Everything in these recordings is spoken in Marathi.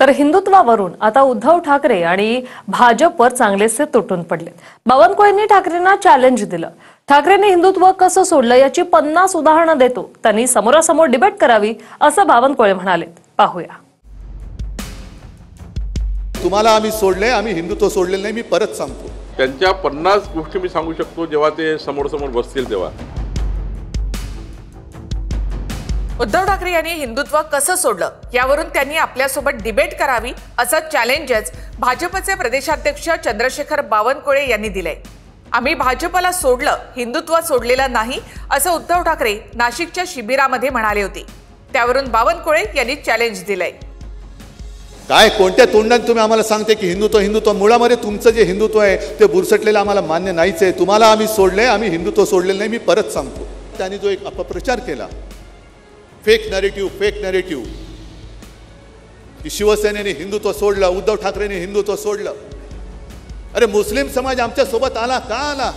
तर हिंदुत्वावरून आता उद्धव ठाकरे आणि भाजपवर चांगलेसे तुटून पडले। बावनकुळेंनी ठाकरेंना चॅलेंज दिलं। ठाकरेंनी हिंदुत्व कसं सोडलं याची 50 उदाहरणं देतो, त्यांनी समोरासमोर डिबेट करावी असं बावनकुळे म्हणाले। पाहूया। तुम्हाला आम्ही सोडले, आम्ही हिंदुत्व सोडलेलं नाही। मी परत सांगतो, त्यांच्या 50 गोष्टी मी सांगू शकतो जेव्हा ते समोर समोर बसतील तेव्हा। उद्धव ठाकरे यांनी हिंदुत्व कसं सोडलं यावरून त्यांनी आपल्यासोबत डिबेट करावी असं चॅलेंजच भाजपचे प्रदेशाध्यक्ष चंद्रशेखर बावनकुळे यांनी दिलंय। आम्ही भाजपला सोडलं, हिंदुत्व सोडलेलं नाही असं उद्धव ठाकरे नाशिकच्या शिबिरामध्ये म्हणाले होते। त्यावरून बावनकुळे यांनी चॅलेंज दिलंय। काय कोणत्या तोंडाने तुम्ही आम्हाला सांगते की हिंदुत्व हिंदुत्व? मुळामध्ये तुमचं जे हिंदुत्व आहे ते बुरसटलेलं आम्हाला मान्य नाहीच आहे। तुम्हाला आम्ही सोडले, आम्ही हिंदुत्व सोडलेलं नाही। मी परत सांगतो, त्यांनी जो एक अपप्रचार केला, फेक नॅरेटिव्ह की शिवसेनेने हिंदुत्व सोडलं, उद्धव ठाकरेंनी हिंदुत्व सोडलं। अरे मुस्लिम समाज आमच्या सोबत आला का आला?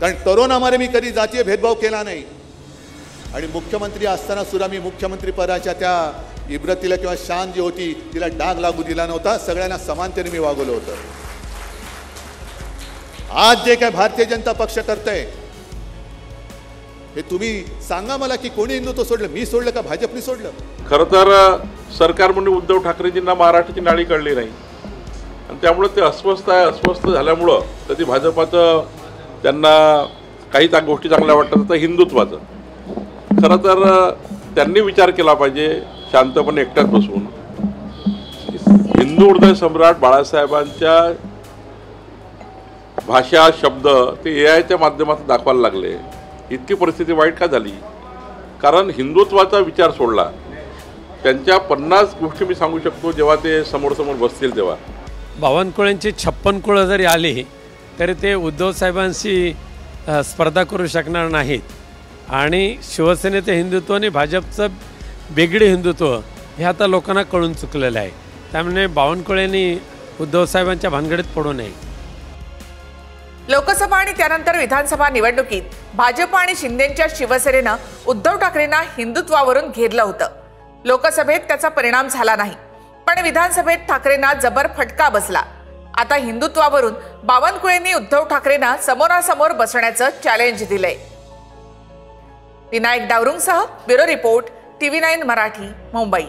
कारण कोरोनामध्ये मी कधी जातीय भेदभाव केला नाही आणि मुख्यमंत्री असताना सुद्धा मी मुख्यमंत्री पदाच्या त्या इब्रतीला किंवा शान जी होती तिला डाग लागू दिला नव्हता। सगळ्यांना समानतेने मी वागवलं होतं। आज जे काय भारतीय जनता पक्ष करतंय हे तुम्ही सांगा मला की कोणी हिंदुत्व सोडलं? मी सोडलं का भाजपने सोडलं? खरं तर सरकार म्हणजे उद्धव ठाकरेजींना महाराष्ट्राची नाळी कळली नाही आणि त्यामुळे ते अस्वस्थ झाल्यामुळं कधी भाजपाचं त्यांना काही गोष्टी चांगल्या वाटतात, तर हिंदुत्वाचं खरं तर त्यांनी विचार केला पाहिजे शांतपणे एकट्यात बसून। हिंदू हृदय सम्राट बाळासाहेबांच्या भाषा शब्द ते एआयच्या माध्यमातून दाखवायला लागले। इतकी परिस्थिती वाईट का झाली? कारण हिंदुत्वाचा विचार सोडला। त्यांच्या 50 गोष्टी मी सांगू शकतो जेव्हा ते समोर समोर बसतील तेव्हा। बावनकुळेंची 56 कुळं जरी आली तरी ते उद्धव साहेबांशी स्पर्धा करू शकणार नाहीत आणि शिवसेनेचं हिंदुत्व आणि भाजपचं वेगळे हिंदुत्व हे आता लोकांना कळून चुकलेलं आहे। त्यामुळे बावनकुळेंनी उद्धव साहेबांच्या भानगडीत पडू नये। लोकसभा आणि त्यानंतर विधानसभा निवडणुकीत भाजप आणि शिंदेच्या शिवसेनेनं उद्धव ठाकरेंना हिंदुत्वावरून घेरलं होतं। लोकसभेत त्याचा परिणाम झाला नाही, पण विधानसभेत ठाकरेंना जबर फटका बसला। आता हिंदुत्वावरून बावनकुळेंनी उद्धव ठाकरेंना समोरासमोर बसण्याचं चॅलेंज दिलंय। विनायक डावरुंगसह bureau report, TV9 Marathi, Mumbai.